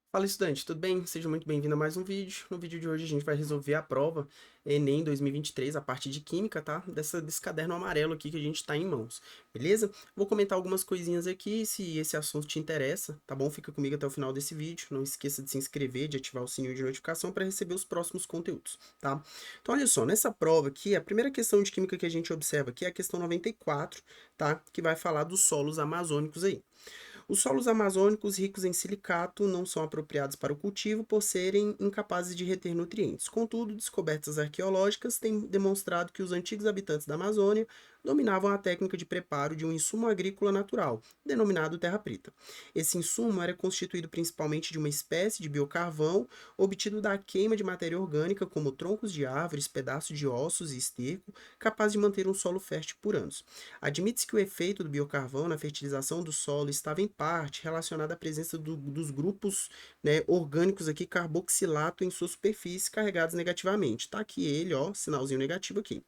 Fala, estudante, tudo bem? Seja muito bem-vindo a mais um vídeo. No vídeo de hoje a gente vai resolver a prova Enem 2023, a parte de Química, tá? Desse caderno amarelo aqui que a gente tá em mãos, beleza? Vou comentar algumas coisinhas aqui, se esse assunto te interessa, tá bom? Fica comigo até o final desse vídeo. Não esqueça de se inscrever, de ativar o sininho de notificação para receber os próximos conteúdos, tá? Então, olha só, nessa prova aqui, a primeira questão de Química que a gente observa aqui é a questão 94, tá? Que vai falar dos solos amazônicos aí. Os solos amazônicos ricos em silicato não são apropriados para o cultivo por serem incapazes de reter nutrientes. Contudo, descobertas arqueológicas têm demonstrado que os antigos habitantes da Amazônia dominavam a técnica de preparo de um insumo agrícola natural, denominado terra preta. Esse insumo era constituído principalmente de uma espécie de biocarvão obtido da queima de matéria orgânica, como troncos de árvores, pedaços de ossos e esterco, capaz de manter um solo fértil por anos. Admite-se que o efeito do biocarvão na fertilização do solo estava em parte relacionado à presença dos grupos, né, orgânicos aqui carboxilato em sua superfície carregados negativamente. Tá aqui ele, ó, sinalzinho negativo aqui.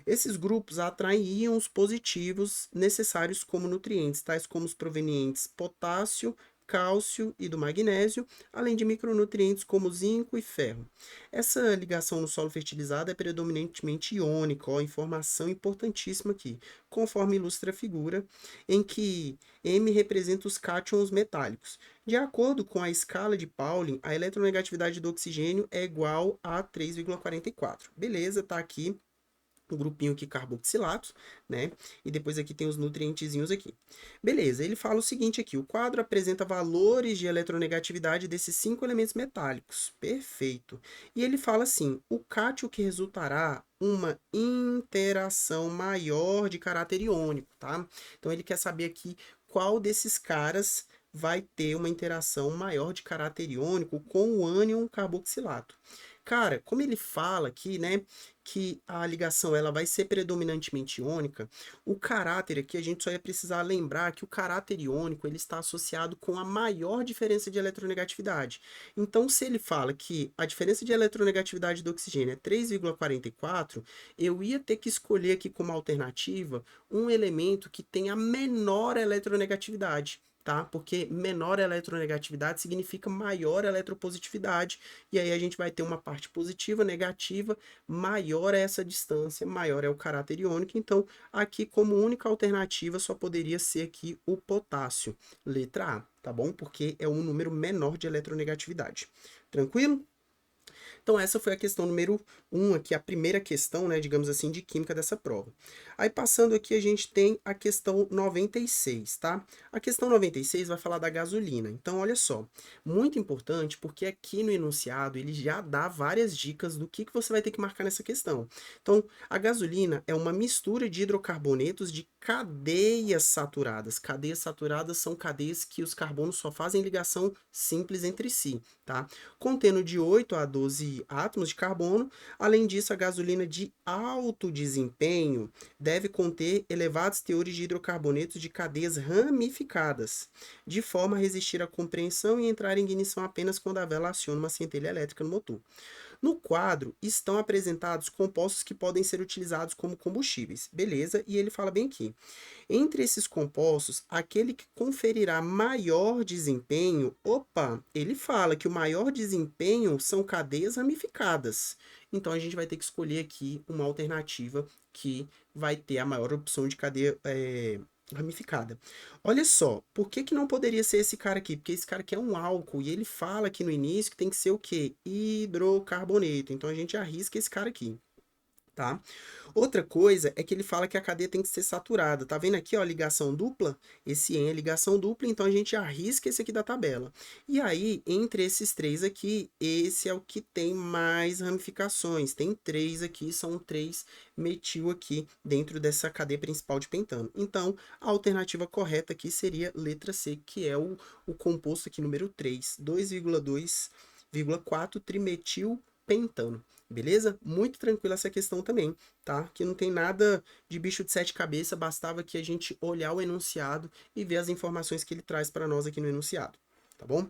Esses grupos atraem íons positivos necessários como nutrientes, tais como os provenientes potássio, cálcio e do magnésio, além de micronutrientes como zinco e ferro. Essa ligação no solo fertilizado é predominantemente iônica, ó, informação importantíssima aqui, conforme ilustra a figura, em que M representa os cátions metálicos. De acordo com a escala de Pauling, a eletronegatividade do oxigênio é igual a 3,44. Beleza, tá aqui um grupinho aqui carboxilatos, né? E depois aqui tem os nutrientezinhos aqui. Beleza, ele fala o seguinte aqui, o quadro apresenta valores de eletronegatividade desses 5 elementos metálicos. Perfeito. E ele fala assim, o cátion que resultará uma interação maior de caráter iônico, tá? Então ele quer saber aqui qual desses caras vai ter uma interação maior de caráter iônico com o ânion carboxilato. Cara, como ele fala aqui, né, que a ligação ela vai ser predominantemente iônica, o caráter aqui a gente só ia precisar lembrar que o caráter iônico ele está associado com a maior diferença de eletronegatividade. Então, se ele fala que a diferença de eletronegatividade do oxigênio é 3,44, eu ia ter que escolher aqui como alternativa um elemento que tenha menor eletronegatividade. Tá? Porque menor eletronegatividade significa maior eletropositividade, e aí a gente vai ter uma parte positiva, negativa, maior é essa distância, maior é o caráter iônico. Então, aqui como única alternativa só poderia ser aqui o potássio, letra A, tá bom? Porque é um número menor de eletronegatividade. Tranquilo? Então, essa foi a questão número 1, aqui, a primeira questão, né, digamos assim, de química dessa prova. Aí, passando aqui, a gente tem a questão 96, tá? A questão 96 vai falar da gasolina. Então, olha só, muito importante, porque aqui no enunciado ele já dá várias dicas do que você vai ter que marcar nessa questão. Então, a gasolina é uma mistura de hidrocarbonetos de cadeias saturadas. Cadeias saturadas são cadeias que os carbonos só fazem ligação simples entre si, tá? Contendo de 8 a 12 átomos de carbono. Além disso, a gasolina de alto desempenho deve conter elevados teores de hidrocarbonetos de cadeias ramificadas, de forma a resistir à compreensão e entrar em ignição apenas quando a vela aciona uma centelha elétrica no motor. No quadro estão apresentados compostos que podem ser utilizados como combustíveis. Beleza? E ele fala bem aqui. Entre esses compostos, aquele que conferirá maior desempenho, opa, ele fala que o maior desempenho são cadeias ramificadas. Então a gente vai ter que escolher aqui uma alternativa que vai ter a maior opção de cadeia ramificada. Olha só, por que que não poderia ser esse cara aqui? Porque esse cara aqui é um álcool e ele fala aqui no início que tem que ser o quê? Hidrocarboneto. Então a gente arrisca esse cara aqui, tá? Outra coisa é que ele fala que a cadeia tem que ser saturada. Tá vendo aqui, ó, ligação dupla? Esse N é ligação dupla, então a gente arrisca esse aqui da tabela. E aí, entre esses três aqui, esse é o que tem mais ramificações. Tem três aqui, são três metil aqui dentro dessa cadeia principal de pentano. Então, a alternativa correta aqui seria letra C, que é o composto aqui número 3, 2,2,4 trimetil pentano. Beleza? Muito tranquila essa questão também, tá? Que não tem nada de bicho de sete cabeças, bastava que a gente olhar o enunciado e ver as informações que ele traz para nós aqui no enunciado, tá bom?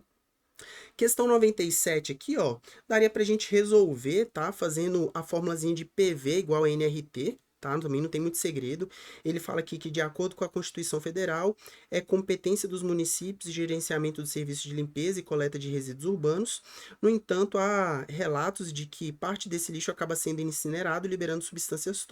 Questão 97 aqui, ó, daria pra gente resolver, tá? Fazendo a formulazinha de PV igual a nRT, tá? Também não tem muito segredo. Ele fala aqui que, de acordo com a Constituição Federal, é competência dos municípios o gerenciamento dos serviços de limpeza e coleta de resíduos urbanos. No entanto, há relatos de que parte desse lixo acaba sendo incinerado, liberando substâncias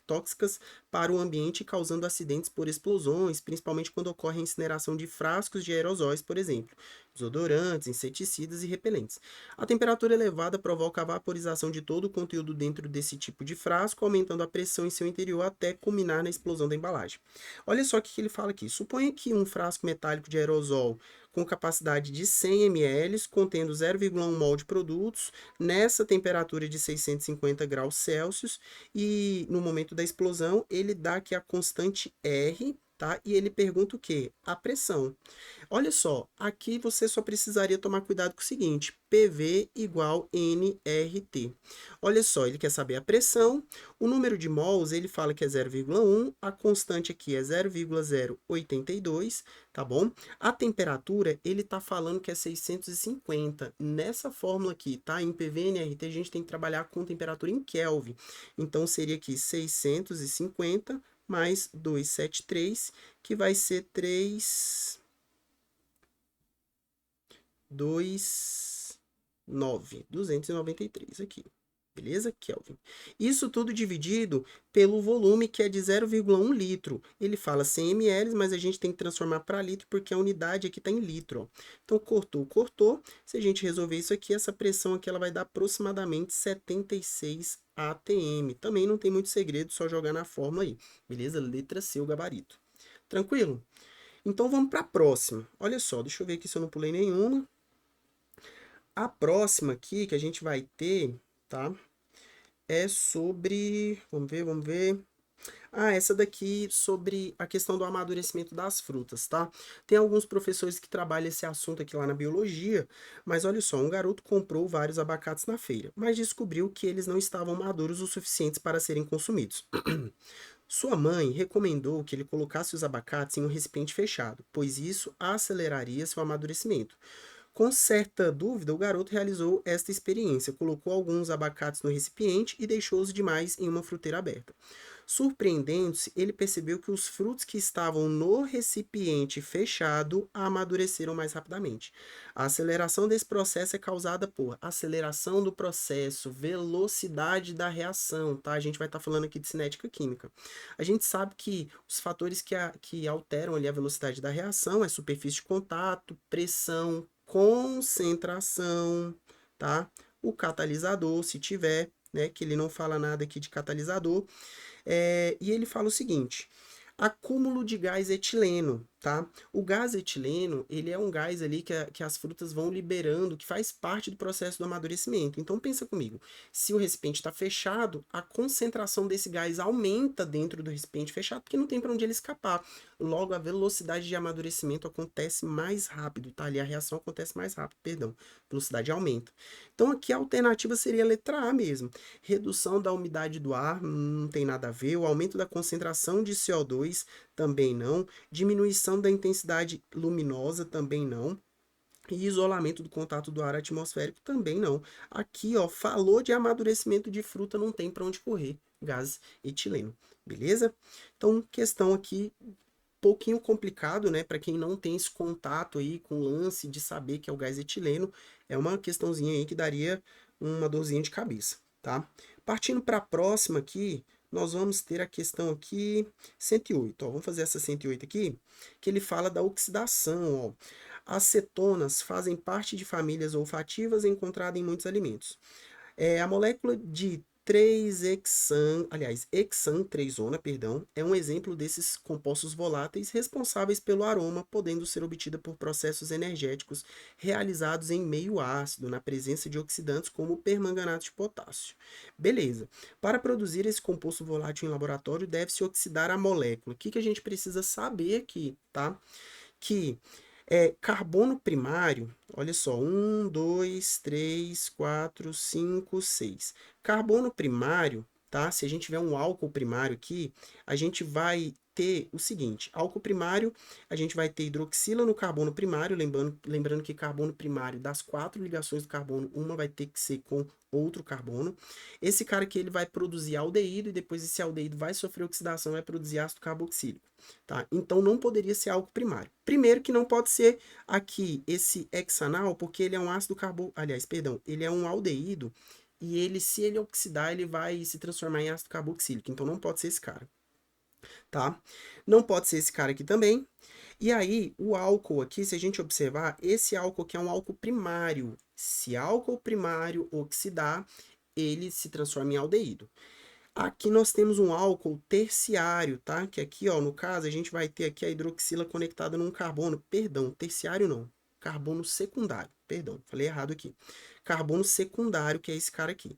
tóxicas para o ambiente, causando acidentes por explosões, principalmente quando ocorre a incineração de frascos de aerosóis, por exemplo, desodorantes, inseticidas e repelentes. A temperatura elevada provoca a vaporização de todo o conteúdo dentro desse tipo de frasco, aumentando a pressão em seu interior até culminar na explosão da embalagem. Olha só o que ele fala aqui. Suponha que um frasco metálico de aerosol com capacidade de 100 ml, contendo 0,1 mol de produtos, nessa temperatura de 650 graus Celsius, e no momento da explosão, ele dá aqui a constante R, tá? E ele pergunta o quê? A pressão. Olha só, aqui você só precisaria tomar cuidado com o seguinte, PV igual nRT. Olha só, ele quer saber a pressão, o número de mols, ele fala que é 0,1, a constante aqui é 0,082, tá bom? A temperatura, ele tá falando que é 650. Nessa fórmula aqui, tá? Em PV nRT, a gente tem que trabalhar com temperatura em Kelvin. Então, seria aqui 650 mais 273, que vai ser 293 aqui. Beleza? Kelvin. Isso tudo dividido pelo volume, que é de 0,1 litro. Ele fala 100 ml, mas a gente tem que transformar para litro, porque a unidade aqui está em litro. Ó. Então, cortou. Se a gente resolver isso aqui, essa pressão aqui ela vai dar aproximadamente 76 atm. Também não tem muito segredo, só jogar na fórmula aí. Beleza? Letra C, o gabarito. Tranquilo? Então, vamos para a próxima. Olha só, deixa eu ver aqui se eu não pulei nenhuma. A próxima aqui que a gente vai ter, tá? É sobre... Vamos ver. Ah, essa daqui sobre a questão do amadurecimento das frutas, tá? Tem alguns professores que trabalham esse assunto aqui lá na biologia, mas olha só, um garoto comprou vários abacates na feira, mas descobriu que eles não estavam maduros o suficientes para serem consumidos. Sua mãe recomendou que ele colocasse os abacates em um recipiente fechado, pois isso aceleraria seu amadurecimento. Com certa dúvida, o garoto realizou esta experiência, colocou alguns abacates no recipiente e deixou os demais em uma fruteira aberta. Surpreendendo-se, ele percebeu que os frutos que estavam no recipiente fechado amadureceram mais rapidamente. A aceleração desse processo é causada por aceleração do processo, velocidade da reação, tá? A gente vai estar falando aqui de cinética química. A gente sabe que os fatores que alteram ali a velocidade da reação é superfície de contato, pressão, concentração, tá? O catalisador, se tiver, né? Que ele não fala nada aqui de catalisador. E ele fala o seguinte: acúmulo de gás etileno, tá? O gás etileno, ele é um gás ali que as frutas vão liberando, que faz parte do processo do amadurecimento. Então, pensa comigo, se o recipiente está fechado, a concentração desse gás aumenta dentro do recipiente fechado, porque não tem para onde ele escapar. Logo, a velocidade de amadurecimento acontece mais rápido, tá? Ali a reação acontece mais rápido, perdão. Velocidade aumenta. Então, aqui a alternativa seria a letra A mesmo. Redução da umidade do ar, não tem nada a ver. O aumento da concentração de CO2, também não. Diminuição da intensidade luminosa, também não. E isolamento do contato do ar atmosférico, também não. Aqui, ó, falou de amadurecimento de fruta, não tem para onde correr. Gás etileno, beleza? Então, questão aqui pouquinho complicado, né, para quem não tem esse contato aí com o lance de saber que é o gás etileno, é uma questãozinha aí que daria uma dorzinha de cabeça, tá? Partindo para a próxima aqui, nós vamos ter a questão aqui 108, ó, vamos fazer essa 108 aqui, que ele fala da oxidação, ó. As cetonas fazem parte de famílias olfativas encontradas em muitos alimentos. A molécula de 3-hexantreisona, perdão, é um exemplo desses compostos voláteis responsáveis pelo aroma, podendo ser obtida por processos energéticos realizados em meio ácido, na presença de oxidantes como permanganato de potássio. Beleza. Para produzir esse composto volátil em laboratório, deve-se oxidar a molécula. O que a gente precisa saber aqui, tá? Que carbono primário, olha só, 1, 2, 3, 4, 5, 6. Carbono primário, tá? Se a gente tiver um álcool primário aqui, a gente vai ter o seguinte, álcool primário, a gente vai ter hidroxila no carbono primário, lembrando que carbono primário, das 4 ligações do carbono, uma vai ter que ser com outro carbono. Esse cara aqui, ele vai produzir aldeído, e depois esse aldeído vai sofrer oxidação, vai produzir ácido carboxílico, tá? Então, não poderia ser álcool primário. Primeiro que não pode ser aqui esse hexanal, porque ele é um ácido aliás, perdão, ele é um aldeído, e ele, se ele oxidar, ele vai se transformar em ácido carboxílico, então não pode ser esse cara, tá? Não pode ser esse cara aqui também. E aí, o álcool aqui, se a gente observar, esse álcool aqui é um álcool primário. Se álcool primário oxidar, ele se transforma em aldeído. Aqui nós temos um álcool terciário, tá? Que aqui, ó, no caso, a gente vai ter aqui a hidroxila conectada num carbono. Perdão, terciário não. Carbono secundário. Perdão, falei errado aqui. Carbono secundário, que é esse cara aqui.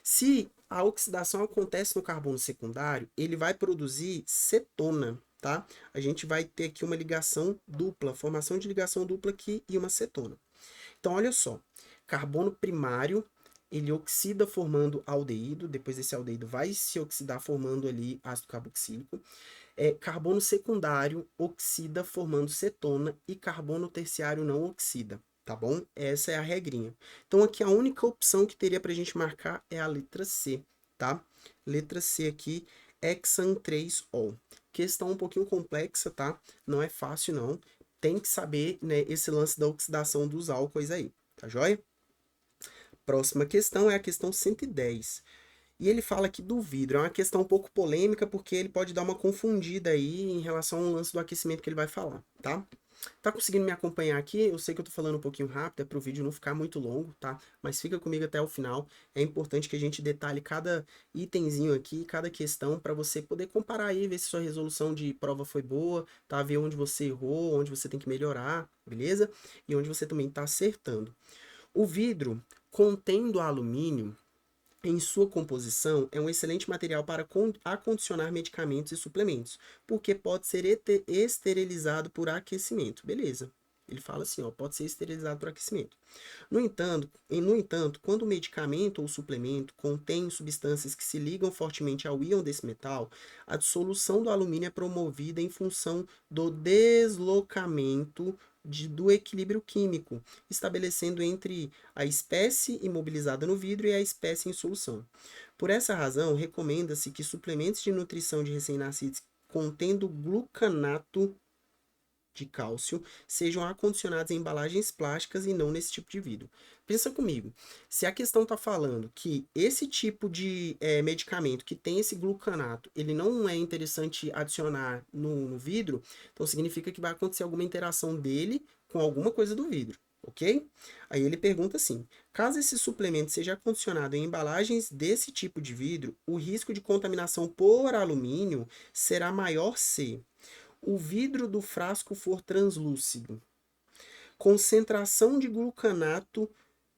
Se a oxidação acontece no carbono secundário, ele vai produzir cetona, tá? A gente vai ter aqui uma ligação dupla, formação de ligação dupla aqui e uma cetona. Então, olha só, carbono primário, ele oxida formando aldeído, depois esse aldeído vai se oxidar formando ali ácido carboxílico. Carbono secundário oxida formando cetona e carbono terciário não oxida, tá bom? Essa é a regrinha. Então, aqui a única opção que teria para a gente marcar é a letra C, tá? Letra C aqui, hexan 3-ol. Questão um pouquinho complexa, tá? Não é fácil, não. Tem que saber, né, esse lance da oxidação dos álcoois aí, tá joia? Próxima questão é a questão 110. E ele fala aqui do vidro. É uma questão um pouco polêmica, porque ele pode dar uma confundida aí em relação ao lance do aquecimento que ele vai falar, tá? Tá conseguindo me acompanhar aqui? Eu sei que eu tô falando um pouquinho rápido, é pro vídeo não ficar muito longo, tá? Mas fica comigo até o final. É importante que a gente detalhe cada itemzinho aqui, cada questão, para você poder comparar aí, ver se sua resolução de prova foi boa, tá? Ver onde você errou, onde você tem que melhorar, beleza? E onde você também tá acertando. O vidro, contendo alumínio, em sua composição, é um excelente material para acondicionar medicamentos e suplementos, porque pode ser esterilizado por aquecimento. Beleza. Ele fala assim, ó, pode ser esterilizado por aquecimento. No entanto, quando o medicamento ou suplemento contém substâncias que se ligam fortemente ao íon desse metal, a dissolução do alumínio é promovida em função do deslocamento do equilíbrio químico, estabelecendo entre a espécie imobilizada no vidro e a espécie em solução. Por essa razão, recomenda-se que suplementos de nutrição de recém-nascidos contendo glucanato de cálcio sejam acondicionados em embalagens plásticas e não nesse tipo de vidro. Pensa comigo, se a questão está falando que esse tipo de medicamento que tem esse glucanato, ele não é interessante adicionar no vidro, então significa que vai acontecer alguma interação dele com alguma coisa do vidro, ok? Aí ele pergunta assim, caso esse suplemento seja acondicionado em embalagens desse tipo de vidro, o risco de contaminação por alumínio será maior se o vidro do frasco for translúcido, concentração de glucanato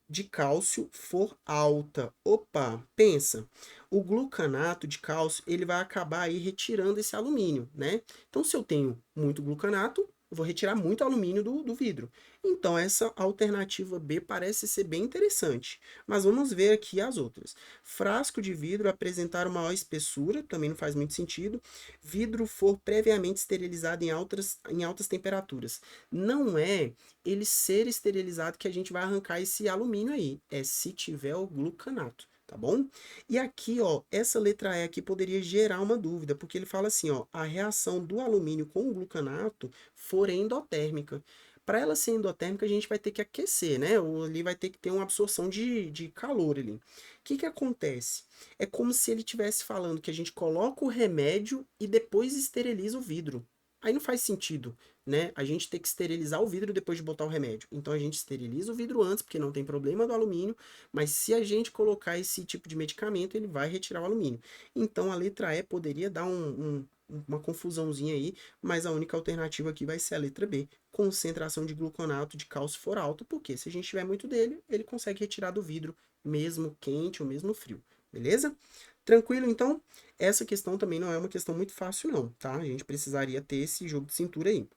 de cálcio for alta. Opa, pensa, o glucanato de cálcio, ele vai acabar aí retirando esse alumínio, né? Então, se eu tenho muito glucanato, eu vou retirar muito alumínio do vidro. Então, essa alternativa B parece ser bem interessante. Mas vamos ver aqui as outras. Frasco de vidro apresentar uma maior espessura, também não faz muito sentido. Vidro for previamente esterilizado em altas temperaturas. Não é ele ser esterilizado que a gente vai arrancar esse alumínio aí. É se tiver o glucanato, tá bom? E aqui, ó, essa letra E aqui poderia gerar uma dúvida, porque ele fala assim, ó, a reação do alumínio com o glucanato for endotérmica. Para ela ser endotérmica, a gente vai ter que aquecer, né? Ou ali vai ter que ter uma absorção de calor ali. O que que acontece? É como se ele estivesse falando que a gente coloca o remédio e depois esteriliza o vidro. Aí não faz sentido, né? A gente tem que esterilizar o vidro depois de botar o remédio. Então a gente esteriliza o vidro antes, porque não tem problema do alumínio, mas se a gente colocar esse tipo de medicamento, ele vai retirar o alumínio. Então a letra E poderia dar uma confusãozinha aí, mas a única alternativa aqui vai ser a letra B. Concentração de gluconato de cálcio for alta, porque se a gente tiver muito dele, ele consegue retirar do vidro, mesmo quente ou mesmo frio. Beleza? Tranquilo, então? Essa questão também não é uma questão muito fácil, não, tá? A gente precisaria ter esse jogo de cintura aí.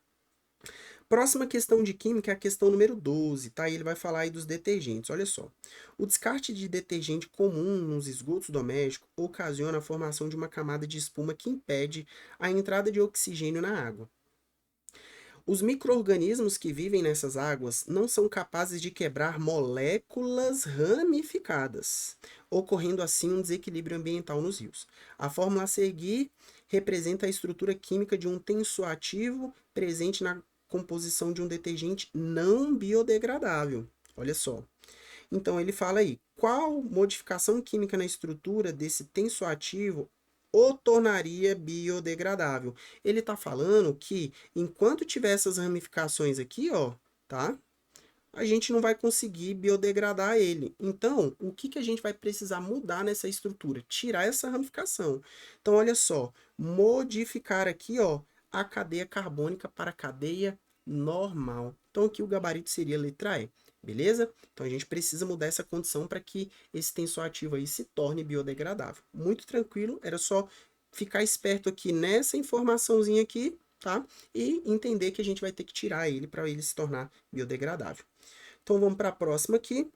Próxima questão de química é a questão número 12, tá? E ele vai falar aí dos detergentes. Olha só. O descarte de detergente comum nos esgotos domésticos ocasiona a formação de uma camada de espuma que impede a entrada de oxigênio na água. Os micro-organismos que vivem nessas águas não são capazes de quebrar moléculas ramificadas, ocorrendo assim um desequilíbrio ambiental nos rios. A fórmula a seguir representa a estrutura química de um tensoativo presente na composição de um detergente não biodegradável. Olha só. Então ele fala aí, qual modificação química na estrutura desse tensoativo o tornaria biodegradável? Ele está falando que enquanto tiver essas ramificações aqui, ó, tá? A gente não vai conseguir biodegradar ele. Então, o que a gente vai precisar mudar nessa estrutura? Tirar essa ramificação. Então, olha só, modificar aqui, ó, a cadeia carbônica para a cadeia normal. Então, aqui o gabarito seria a letra E, beleza? Então, a gente precisa mudar essa condição para que esse tensoativo aí se torne biodegradável. Muito tranquilo, era só ficar esperto aqui nessa informaçãozinha aqui, tá? E entender que a gente vai ter que tirar ele para ele se tornar biodegradável. Então vamos para a próxima aqui,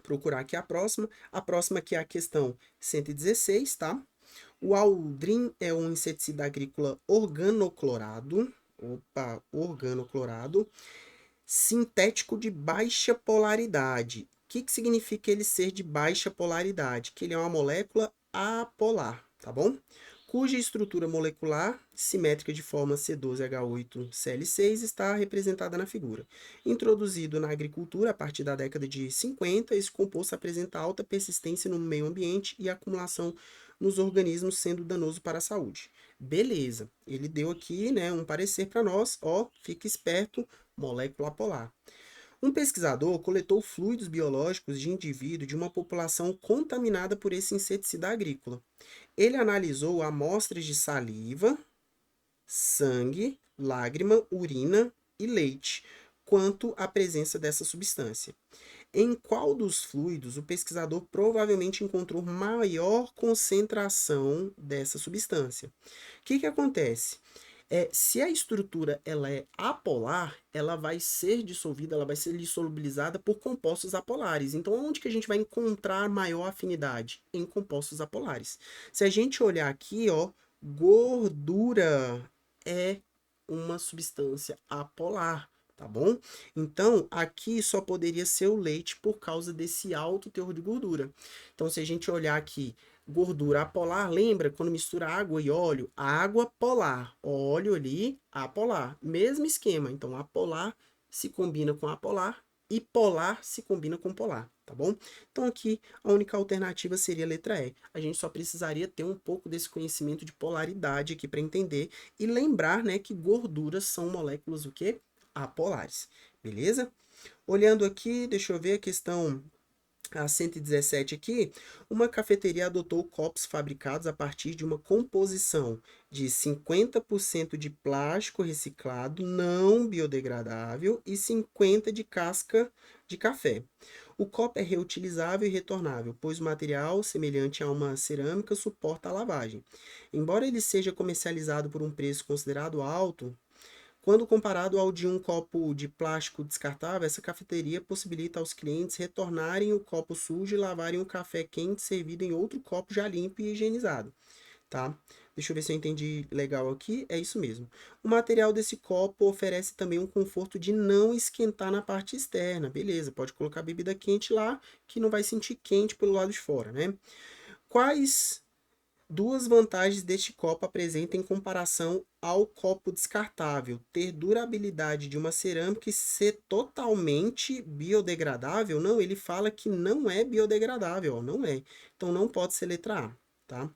procurar aqui a próxima. A próxima aqui é a questão 116, tá? O Aldrin é um inseticida agrícola organoclorado, sintético de baixa polaridade. O que significa ele ser de baixa polaridade? Que ele é uma molécula apolar, tá bom? Cuja estrutura molecular simétrica de forma C12H8Cl6 está representada na figura. Introduzido na agricultura a partir da década de 50, esse composto apresenta alta persistência no meio ambiente e acumulação nos organismos, sendo danoso para a saúde. Beleza, ele deu aqui, né, um parecer para nós, ó, fica esperto, molécula polar. Um pesquisador coletou fluidos biológicos de indivíduo de uma população contaminada por esse inseticida agrícola. Ele analisou amostras de saliva, sangue, lágrima, urina e leite, quanto à presença dessa substância. Em qual dos fluidos o pesquisador provavelmente encontrou maior concentração dessa substância? O que acontece? Se a estrutura ela é apolar, ela vai ser dissolvida, ela vai ser solubilizada por compostos apolares. Então, onde que a gente vai encontrar maior afinidade? Em compostos apolares. Se a gente olhar aqui, ó, gordura é uma substância apolar, tá bom? Então, aqui só poderia ser o leite por causa desse alto teor de gordura. Então, se a gente olhar aqui, gordura apolar, lembra quando mistura água e óleo? Água polar, óleo ali, apolar. Mesmo esquema. Então, apolar se combina com apolar e polar se combina com polar, tá bom? Então, aqui a única alternativa seria a letra E. A gente só precisaria ter um pouco desse conhecimento de polaridade aqui para entender e lembrar, né, que gorduras são moléculas o quê? Apolares, beleza? Olhando aqui, deixa eu ver a questão a 117 aqui, uma cafeteria adotou copos fabricados a partir de uma composição de 50% de plástico reciclado não biodegradável e 50% de casca de café. O copo é reutilizável e retornável, pois o material, semelhante a uma cerâmica, suporta a lavagem. Embora ele seja comercializado por um preço considerado alto, quando comparado ao de um copo de plástico descartável, essa cafeteria possibilita aos clientes retornarem o copo sujo e lavarem o café quente servido em outro copo já limpo e higienizado, tá? Deixa eu ver se eu entendi legal aqui. É isso mesmo. O material desse copo oferece também um conforto de não esquentar na parte externa. Beleza, pode colocar bebida quente lá, que não vai sentir quente pelo lado de fora, né? Quais duas vantagens deste copo apresenta em comparação ao copo descartável: ter durabilidade de uma cerâmica e ser totalmente biodegradável? Não, ele fala que não é biodegradável, ó, não é. Então não pode ser letra A, tá?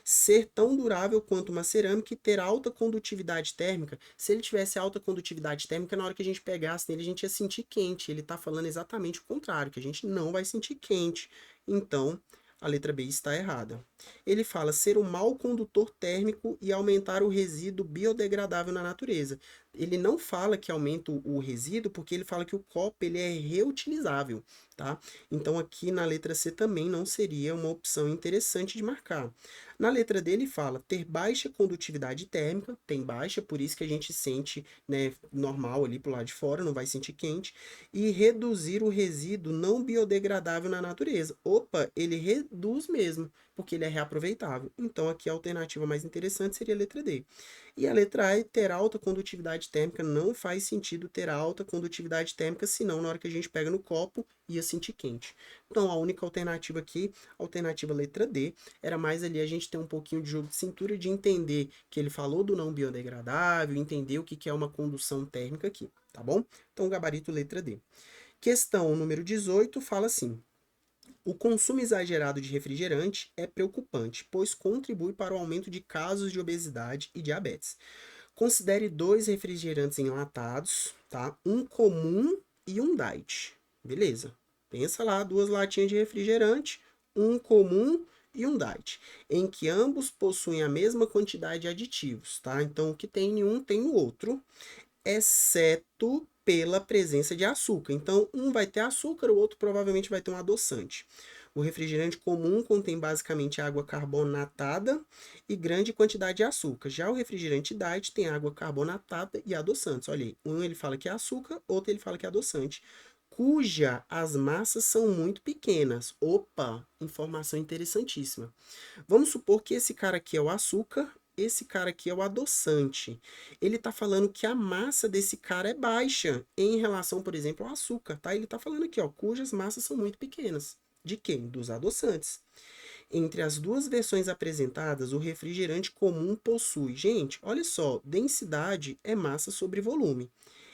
Ser tão durável quanto uma cerâmica e ter alta condutividade térmica. Se ele tivesse alta condutividade térmica, na hora que a gente pegasse nele, a gente ia sentir quente. Ele está falando exatamente o contrário, que a gente não vai sentir quente. Então, a letra B está errada. Ele fala ser um mau condutor térmico e aumentar o resíduo biodegradável na natureza. Ele não fala que aumenta o resíduo, porque ele fala que o copo ele é reutilizável, tá? Então aqui na letra C também não seria uma opção interessante de marcar. Na letra D ele fala ter baixa condutividade térmica, tem baixa, por isso que a gente sente, né, normal ali pro lado de fora, não vai sentir quente, e reduzir o resíduo não biodegradável na natureza. Opa, ele reduz mesmo, porque ele é reaproveitável. Então aqui a alternativa mais interessante seria a letra D. E a letra A é ter alta condutividade térmica. Não faz sentido ter alta condutividade térmica, senão na hora que a gente pega no copo, ia sentir quente. Então, a única alternativa aqui, alternativa letra D, era mais ali a gente ter um pouquinho de jogo de cintura, de entender que ele falou do não biodegradável, entender o que é uma condução térmica aqui, tá bom? Então, gabarito letra D. Questão número 18 fala assim: o consumo exagerado de refrigerante é preocupante, pois contribui para o aumento de casos de obesidade e diabetes. Considere 2 refrigerantes enlatados, tá? Um comum e um diet. Beleza. Pensa lá, 2 latinhas de refrigerante, um comum e um diet, em que ambos possuem a mesma quantidade de aditivos, tá? Então, o que tem em um tem no outro, exceto pela presença de açúcar. Então, um vai ter açúcar, o outro provavelmente vai ter um adoçante. O refrigerante comum contém basicamente água carbonatada e grande quantidade de açúcar. Já o refrigerante diet tem água carbonatada e adoçantes. Olha aí, um ele fala que é açúcar, outro ele fala que é adoçante, cuja as massas são muito pequenas. Opa, informação interessantíssima. Vamos supor que esse cara aqui é o açúcar, esse cara aqui é o adoçante. Ele está falando que a massa desse cara é baixa em relação, por exemplo, ao açúcar, tá? Ele está falando aqui, ó, cujas massas são muito pequenas. De quem? Dos adoçantes. Entre as duas versões apresentadas, o refrigerante comum possui, gente, olha só, densidade é massa sobre volume.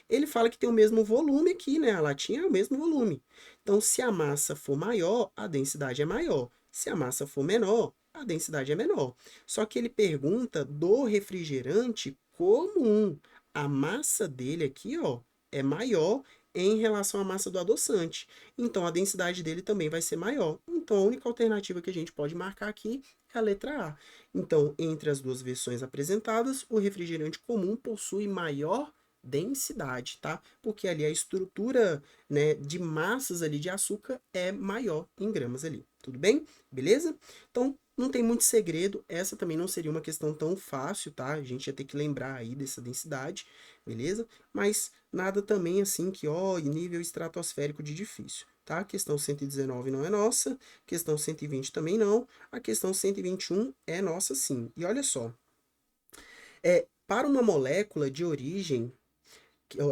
Ele fala que tem o mesmo volume aqui, né? A latinha é o mesmo volume. Então, se a massa for maior, a densidade é maior. Se a massa for menor, a densidade é menor. Só que ele pergunta do refrigerante comum. A massa dele aqui, ó, é maior em relação à massa do adoçante. Então, a densidade dele também vai ser maior. Então, a única alternativa que a gente pode marcar aqui é a letra A. Então, entre as duas versões apresentadas, o refrigerante comum possui maior densidade, tá? Porque ali a estrutura, né, de massas ali de açúcar é maior em gramas ali. Tudo bem? Beleza? Então, não tem muito segredo. Essa também não seria uma questão tão fácil, tá? A gente ia ter que lembrar aí dessa densidade, beleza? Mas nada também assim que, ó, nível estratosférico de difícil, tá? A questão 119 não é nossa, questão 120 também não, a questão 121 é nossa sim. E olha só, para uma molécula de origem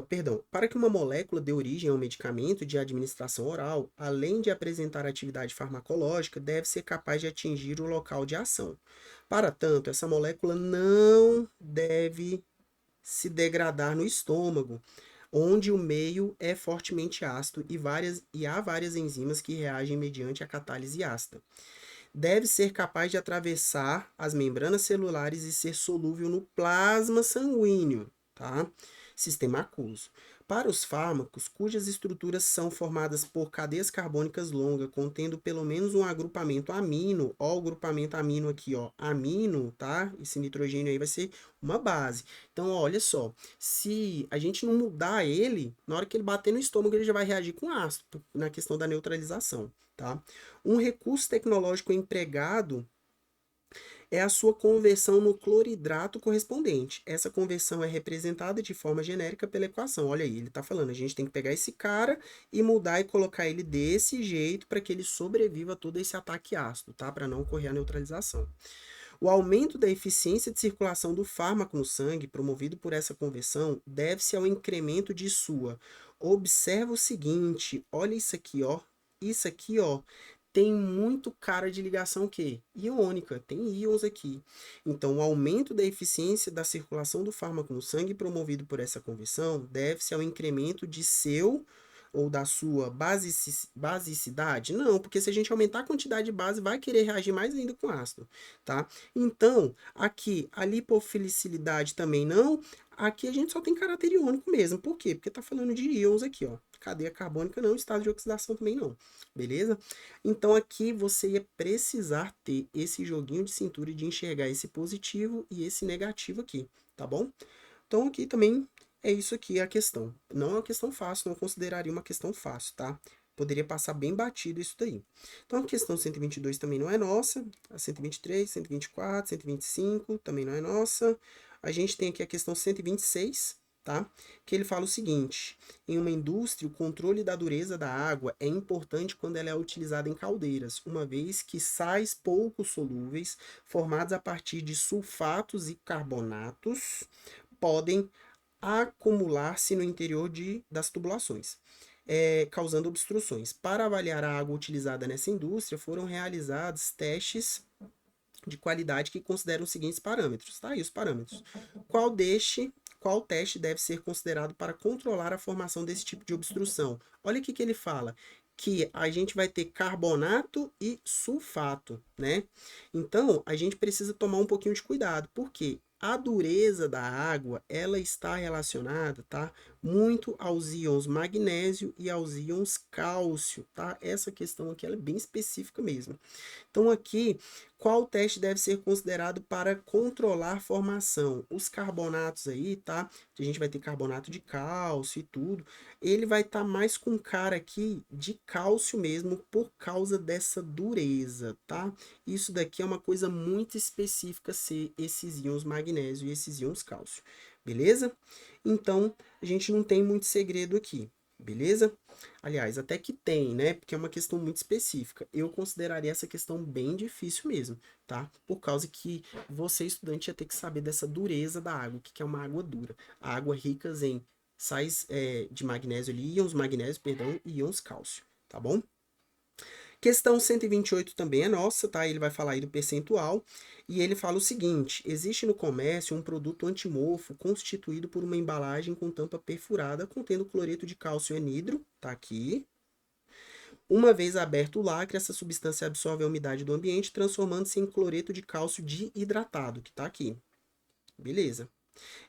perdão, para que uma molécula dê origem a um medicamento de administração oral, além de apresentar atividade farmacológica, deve ser capaz de atingir o local de ação. Para tanto, essa molécula não deve se degradar no estômago, onde o meio é fortemente ácido e há várias enzimas que reagem mediante a catálise ácida. Deve ser capaz de atravessar as membranas celulares e ser solúvel no plasma sanguíneo, tá? Sistema aquoso. Para os fármacos, cujas estruturas são formadas por cadeias carbônicas longas, contendo pelo menos um agrupamento amino, ó, o grupamento amino aqui, ó, amino, tá? Esse nitrogênio aí vai ser uma base. Então, olha só, se a gente não mudar ele, na hora que ele bater no estômago, ele já vai reagir com ácido, na questão da neutralização, tá? Um recurso tecnológico empregado é a sua conversão no cloridrato correspondente. Essa conversão é representada de forma genérica pela equação. Olha aí, ele está falando, a gente tem que pegar esse cara e mudar e colocar ele desse jeito para que ele sobreviva a todo esse ataque ácido, tá? Para não ocorrer a neutralização. O aumento da eficiência de circulação do fármaco no sangue, promovido por essa conversão, deve-se ao incremento de sua. Observa o seguinte, olha isso aqui, ó. Isso aqui, ó, tem muito cara de ligação que iônica, tem íons aqui. Então, o aumento da eficiência da circulação do fármaco no sangue promovido por essa conversão deve-se ao incremento de seu ou da sua basicidade? Não, porque se a gente aumentar a quantidade de base, vai querer reagir mais ainda com ácido, tá? Então, aqui, a lipofilicilidade também não. Aqui a gente só tem caráter iônico mesmo. Por quê? Porque tá falando de íons aqui, ó. Cadeia carbônica não, estado de oxidação também não. Beleza? Então, aqui você ia precisar ter esse joguinho de cintura de enxergar esse positivo e esse negativo aqui, tá bom? Então, aqui também é isso aqui a questão. Não é uma questão fácil, não consideraria uma questão fácil, tá? Poderia passar bem batido isso daí. Então, a questão 122 também não é nossa. A 123, 124, 125 também não é nossa. A gente tem aqui a questão 126, tá? Que ele fala o seguinte: em uma indústria, o controle da dureza da água é importante quando ela é utilizada em caldeiras, uma vez que sais pouco solúveis, formados a partir de sulfatos e carbonatos, podem acumular-se no interior das tubulações, causando obstruções. Para avaliar a água utilizada nessa indústria, foram realizados testes de qualidade que consideram os seguintes parâmetros, tá? E os parâmetros. Qual teste deve ser considerado para controlar a formação desse tipo de obstrução? Olha o que ele fala, que a gente vai ter carbonato e sulfato, né? Então, a gente precisa tomar um pouquinho de cuidado, porque a dureza da água, ela está relacionada, tá? Muito aos íons magnésio e aos íons cálcio, tá? Essa questão aqui ela é bem específica mesmo. Então, aqui, qual teste deve ser considerado para controlar a formação? Os carbonatos aí, tá? A gente vai ter carbonato de cálcio e tudo. Ele vai estar mais com cara aqui de cálcio mesmo, por causa dessa dureza, tá? Isso daqui é uma coisa muito específica, ser esses íons magnésio e esses íons cálcio, beleza? Então, a gente não tem muito segredo aqui, beleza? Aliás, até que tem, né? Porque é uma questão muito específica. Eu consideraria essa questão bem difícil mesmo, tá? Por causa que você, estudante, ia ter que saber dessa dureza da água. O que é uma água dura? A água rica em sais de magnésio ali, íons magnésio, perdão, e íons cálcio, tá bom? Questão 128 também é nossa, tá? Ele vai falar aí do percentual e ele fala o seguinte: existe no comércio um produto antimofo constituído por uma embalagem com tampa perfurada contendo cloreto de cálcio anidro, tá aqui. Uma vez aberto o lacre, essa substância absorve a umidade do ambiente, transformando-se em cloreto de cálcio dihidratado, que tá aqui. Beleza.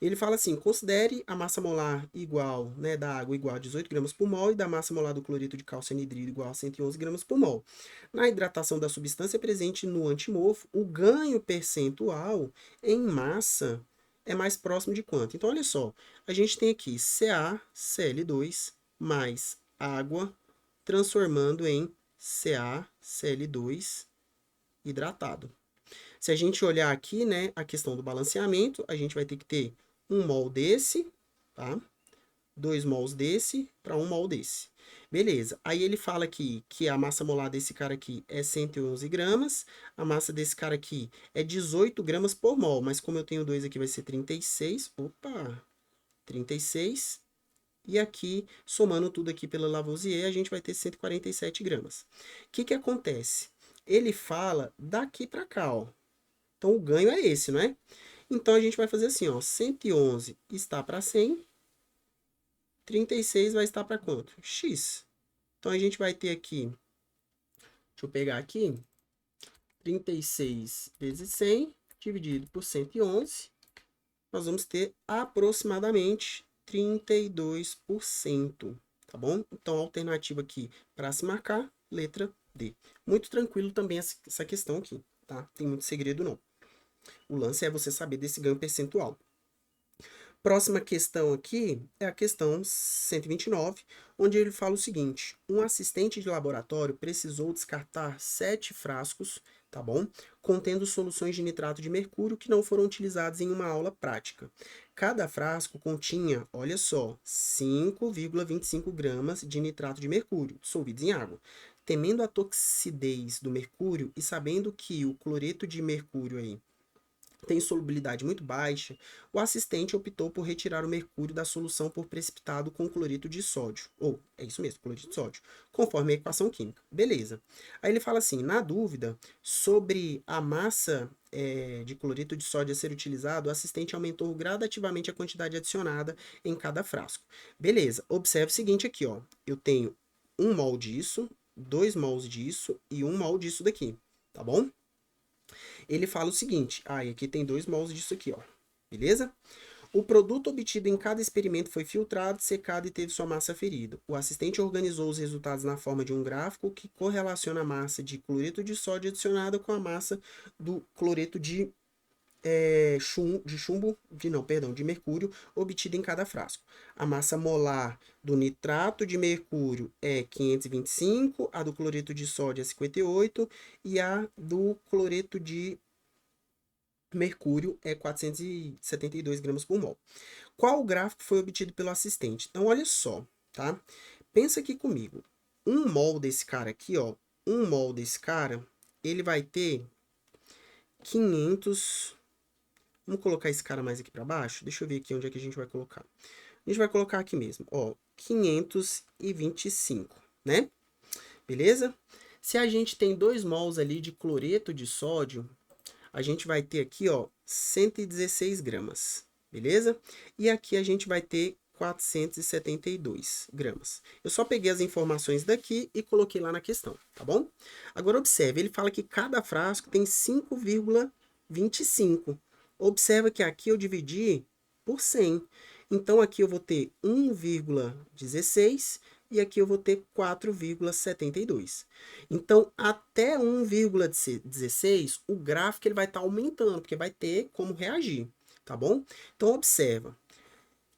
Ele fala assim: considere a massa molar igual, né, da água igual a 18 gramas por mol e da massa molar do cloreto de cálcio anidrido igual a 111 gramas por mol. Na hidratação da substância presente no antimorfo, o ganho percentual em massa é mais próximo de quanto? Então, olha só, a gente tem aqui CaCl2 mais água transformando em CaCl2 hidratado. Se a gente olhar aqui, né, a questão do balanceamento, a gente vai ter que ter 1 mol desse, tá? 2 mols desse para 1 mol desse. Beleza. Aí ele fala aqui que a massa molar desse cara aqui é 111 gramas, a massa desse cara aqui é 18 gramas por mol, mas como eu tenho 2 aqui vai ser 36, opa, 36, e aqui, somando tudo aqui pela Lavoisier, a gente vai ter 147 gramas. O que acontece? Ele fala daqui para cá, ó. Então, o ganho é esse, não é? Então, a gente vai fazer assim, ó. 111 está para 100. 36 vai estar para quanto? X. Então, a gente vai ter aqui... Deixa eu pegar aqui. 36 vezes 100 dividido por 111. Nós vamos ter aproximadamente 32%. Tá bom? Então, a alternativa aqui para se marcar, letra D. Muito tranquilo também essa questão aqui, tá? Tem muito segredo, não. O lance é você saber desse ganho percentual. Próxima questão aqui é a questão 129, onde ele fala o seguinte: um assistente de laboratório precisou descartar 7 frascos, tá bom? Contendo soluções de nitrato de mercúrio que não foram utilizados em uma aula prática. Cada frasco continha, olha só, 5,25 gramas de nitrato de mercúrio, dissolvidos em água. Temendo a toxidez do mercúrio e sabendo que o cloreto de mercúrio aí tem solubilidade muito baixa, o assistente optou por retirar o mercúrio da solução por precipitado com cloreto de sódio. Ou, é isso mesmo, cloreto de sódio, conforme a equação química. Beleza. Aí ele fala assim, na dúvida sobre a massa de cloreto de sódio a ser utilizado, o assistente aumentou gradativamente a quantidade adicionada em cada frasco. Beleza, observe o seguinte aqui, ó. Eu tenho 1 mol disso, 2 mols disso e 1 mol disso daqui, tá bom? Ele fala o seguinte, e aqui tem 2 mols disso aqui, ó, beleza? O produto obtido em cada experimento foi filtrado, secado e teve sua massa aferida. O assistente organizou os resultados na forma de um gráfico que correlaciona a massa de cloreto de sódio adicionada com a massa do cloreto de de mercúrio obtida em cada frasco. A massa molar do nitrato de mercúrio é 525, a do cloreto de sódio é 58 e a do cloreto de mercúrio é 472 gramas por mol. Qual o gráfico foi obtido pelo assistente? Então, olha só, tá? Pensa aqui comigo. Um mol desse cara aqui, ó, um mol desse cara, ele vai ter 500. Vamos colocar esse cara mais aqui para baixo? Deixa eu ver aqui onde é que a gente vai colocar. A gente vai colocar aqui mesmo, ó, 525, né? Beleza? Se a gente tem 2 mols ali de cloreto de sódio, a gente vai ter aqui, ó, 116 gramas, beleza? E aqui a gente vai ter 472 gramas. Eu só peguei as informações daqui e coloquei lá na questão, tá bom? Agora observe, ele fala que cada frasco tem 5,25. Observa que aqui eu dividi por 100. Então aqui eu vou ter 1,16 e aqui eu vou ter 4,72. Então, até 1,16, o gráfico ele vai estar aumentando, porque vai ter como reagir, tá bom? Então, observa.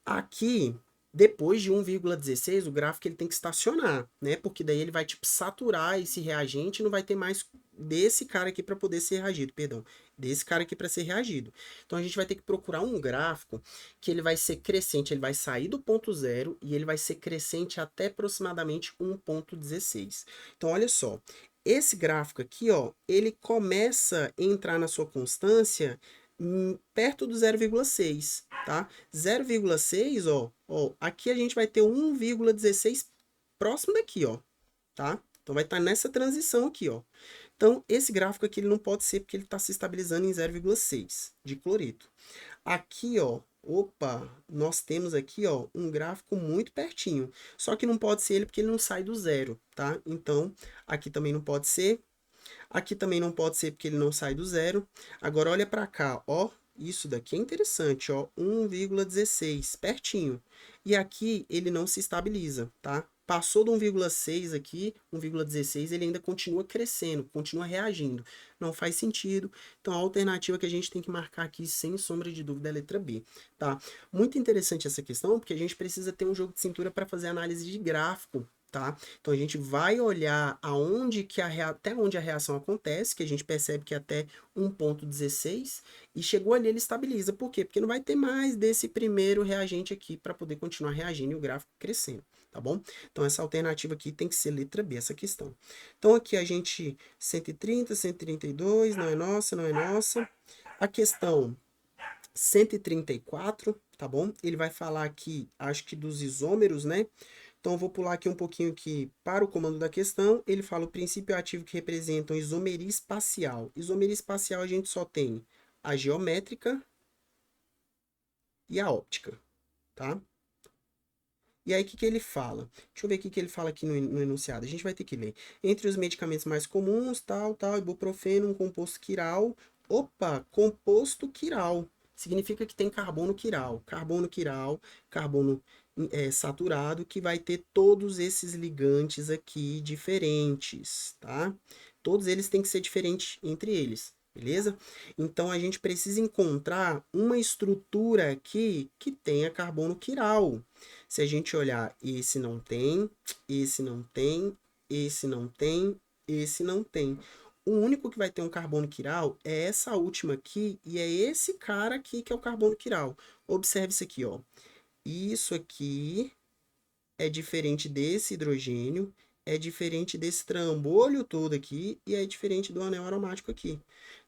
Aqui, depois de 1,16, o gráfico ele tem que estacionar, né? Porque daí ele vai, tipo, saturar esse reagente e não vai ter mais desse cara aqui para poder ser reagido, perdão. Desse cara aqui para ser reagido. Então, a gente vai ter que procurar um gráfico que ele vai ser crescente, ele vai sair do ponto zero e ele vai ser crescente até aproximadamente 1,16. Então, olha só. Esse gráfico aqui, ó, ele começa a entrar na sua constância perto do 0,6, tá? 0,6, ó, aqui a gente vai ter 1,16 próximo daqui, ó, tá? Então vai estar nessa transição aqui, ó. Então esse gráfico aqui ele não pode ser porque ele está se estabilizando em 0,6 de cloreto. Aqui, ó, opa, nós temos aqui, ó, um gráfico muito pertinho. Só que não pode ser ele porque ele não sai do zero, tá? Então aqui também não pode ser. Aqui também não pode ser porque ele não sai do zero. Agora olha para cá, ó, isso daqui é interessante, ó, 1,16, pertinho. E aqui ele não se estabiliza, tá? Passou do 1,6 aqui, 1,16, ele ainda continua crescendo, continua reagindo. Não faz sentido. Então a alternativa que a gente tem que marcar aqui, sem sombra de dúvida, é a letra B, tá? Muito interessante essa questão, porque a gente precisa ter um jogo de cintura para fazer análise de gráfico, tá? Então a gente vai olhar aonde que até onde a reação acontece, que a gente percebe que é até 1,16 e chegou ali ele estabiliza. Por quê? Porque não vai ter mais desse primeiro reagente aqui para poder continuar reagindo e o gráfico crescendo, tá bom? Então essa alternativa aqui tem que ser letra B, essa questão. Então aqui a gente 130, 132, não é nossa, não é nossa. A questão 134, tá bom? Ele vai falar aqui, acho que dos isômeros, né? Então, eu vou pular aqui um pouquinho aqui para o comando da questão. Ele fala o princípio ativo que representam isomeria espacial. Isomeria espacial a gente só tem a geométrica e a óptica, tá? E aí, o que ele fala? Deixa eu ver o que ele fala aqui no enunciado. A gente vai ter que ler. Entre os medicamentos mais comuns, tal, ibuprofeno, um composto quiral. Opa, composto quiral. Significa que tem carbono quiral. Carbono saturado, que vai ter todos esses ligantes aqui diferentes, tá? Todos eles têm que ser diferentes entre eles, beleza? Então, a gente precisa encontrar uma estrutura aqui que tenha carbono quiral. Se a gente olhar, esse não tem, esse não tem, esse não tem, esse não tem. O único que vai ter um carbono quiral é essa última aqui, e é esse cara aqui que é o carbono quiral. Observe isso aqui, ó. Isso aqui é diferente desse hidrogênio, é diferente desse trambolho todo aqui, e é diferente do anel aromático aqui.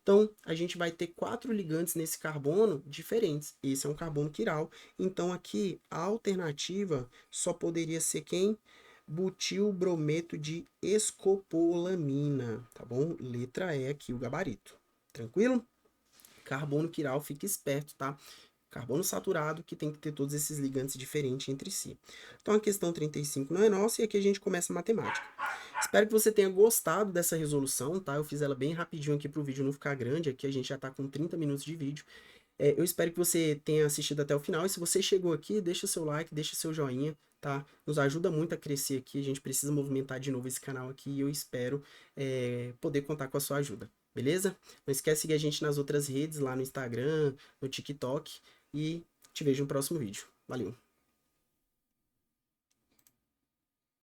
Então, a gente vai ter 4 ligantes nesse carbono diferentes. Esse é um carbono quiral. Então, aqui, a alternativa só poderia ser quem? Butilbrometo de escopolamina, tá bom? Letra E aqui, o gabarito. Tranquilo? Carbono quiral, fique esperto, tá? Carbono saturado que tem que ter todos esses ligantes diferentes entre si. Então, a questão 35 não é nossa e aqui a gente começa a matemática. Espero que você tenha gostado dessa resolução, tá? Eu fiz ela bem rapidinho aqui para o vídeo não ficar grande. Aqui a gente já está com 30 minutos de vídeo. Eu espero que você tenha assistido até o final. E se você chegou aqui, deixa seu like, deixa seu joinha, tá? Nos ajuda muito a crescer aqui. A gente precisa movimentar de novo esse canal aqui e eu espero poder contar com a sua ajuda, beleza? Não esquece de seguir a gente nas outras redes, lá no Instagram, no TikTok. E te vejo no próximo vídeo. Valeu!